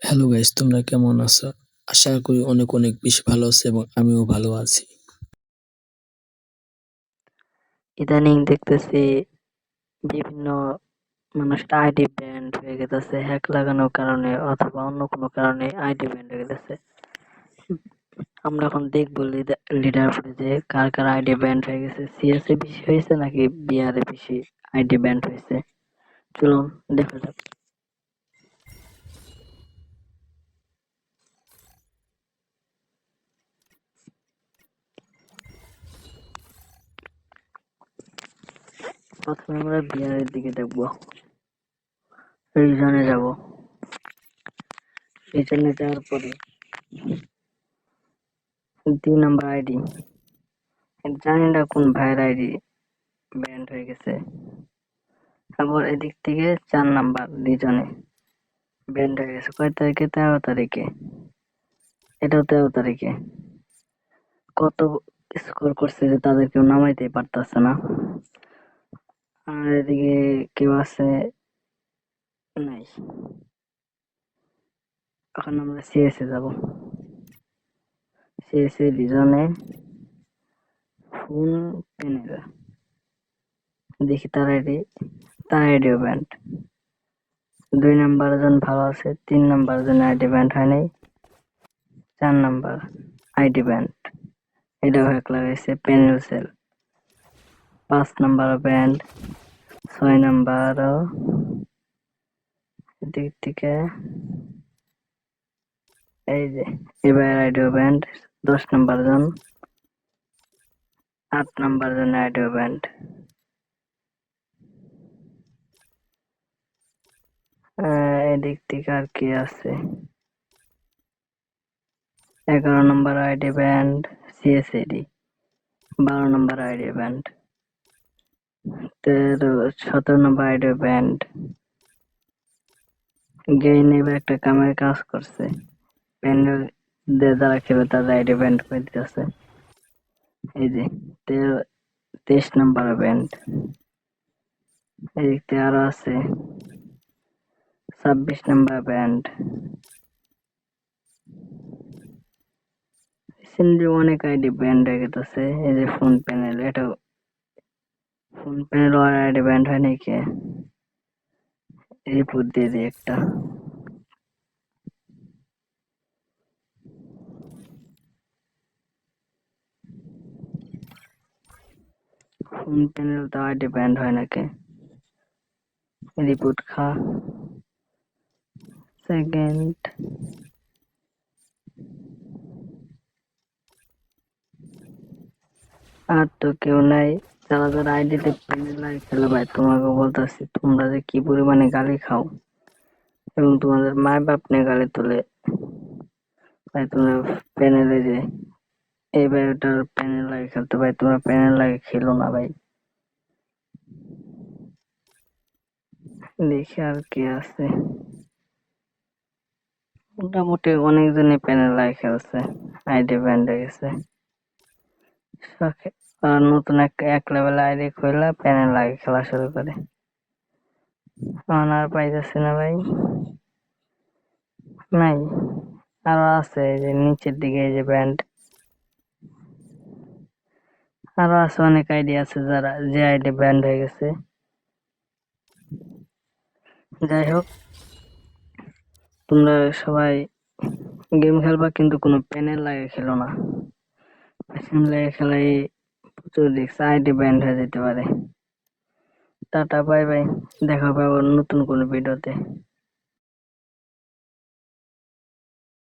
Hello guys, তোমরা কেমন আছো? আশা করি অনেক অনেক বেশি ভালো আছো এবং আমিও ভালো আছি। ইদানিং দেখতেছি বিভিন্ন মানুষের আইডি ব্যান্ড হয়ে গেছে হ্যাক লাগানোর কারণে অথবা অন্য কোনো কারণে আইডি ব্যান্ড হয়ে গেছে। আমরা এখন দেখবো লিডার বোর্ডে যে কার কার আইডি ব্যান্ড হয়ে গেছে, সিএসএ বেশি হয়েছে নাকি বিআরে বেশি আইডি ব্যান্ড হয়েছে। চলুন দেখা যাক। প্রথমে আমরা বিআরের দিকে দেখবো, রিজনে যাব। রিজনে যাওয়ার পরে 2 নাম্বার আইডি, জানি না কোন ভাইয়ের আইডি ব্যান্ড হয়ে গেছে। আবার এদিক থেকে 4 নাম্বার রিজনে ব্যান্ড হয়ে গেছে। কয় তারিখে? 13 তারিখে। এটাও 13 তারিখে। কত স্কোর করছে যে তাদের কেউ নামাইতে পারতেছে না। আর এদিকে কেউ আছে নাই। এখন আমরা সিএসএ যাব। সিএসএ রিজনে ফুল প্যানেল দেখি তার আইডিও ব্যান্ড। 2 নাম্বার জন ভালো আছে, 3 নাম্বার জন আইডি ব্যান্ড হয় নাই, 4 নাম্বার আইডি ব্যান্ড, এটাও হ্যাক লাগাইছে প্যানেল সেল। 5 নাম্বার ব্যান্ড, 6 নাম্বারও এদিক থেকে এই যে এবার আইডিও ব্যান্ড। 10 নাম্বার জন, 8 নাম্বার জন আইডিও ব্যান্ড। এদিক থেকে আর কি আছে? 11 number ID banned CSAD, 12 number ID banned, 17 number ID banned. গেইন এবার একটা কামের কাজ করছে, প্যানেল দিয়ে যারা খেলবে তাদের আইডি ব্যান্ড করে দিতেছে। এই যে 23 নাম্বার ব্যান্ড। এদিক থেকে আরো আছে 26 নাম্বার ব্যান্ড। রিসেন্টলি অনেক আইডি ব্যান্ড হয়ে গেছে। এই যে ফোন প্যানেল, এটাও ফোন প্যানেল আর আইডি ব্যান্ড হয় নাকি? রিপোর্ট দিয়ে দিই একটা। ফোন প্যানেল তো আইডি ব্যান্ড হয় নাকি? রিপোর্ট খা সেকেন্ড। আর তো কেউ নাই। যারা যারা আইডিতে প্যানেল লাগে খেলে ভাই, তোমাকে বলতেছি তোমরা যে কি পরিমাণে গালি খাও এবং তোমাদের মা বাপ নিয়ে গালি তোলে ভাই। তোমরা প্যানেলে যে এইবার ওটার প্যানেল লাগে খেলতে ভাই, তোমরা প্যানেল লাগে খেলো না ভাই। দেখি আর কি আছে। মোটামুটি অনেকজনই প্যানেল লাগে খেলছে, আইডি ব্যান্ড হয়ে গেছে। আর নতুন এক লেভেল আইডি খুললা প্যানেল লাগে খেলা শুরু করে। আর পাইতেছি না ভাই, নাই। আরো আছে এই যে নিচের দিকে এই যে ব্যান্ড, আরো আছে অনেক আইডি আছে যারা যে আইডি ব্যান্ড হয়ে গেছে। যাই হোক, তোমরা সবাই গেম খেলবা কিন্তু কোনো প্যানেল লাগে খেলো না। প্যানেল লাগে খেলাই প্রচুর রিস্ক, আইডি ব্যান্ড হয়ে যেতে পারে। টাটা বাই বাই, দেখা হবে আবার নতুন কোনো ভিডিওতে।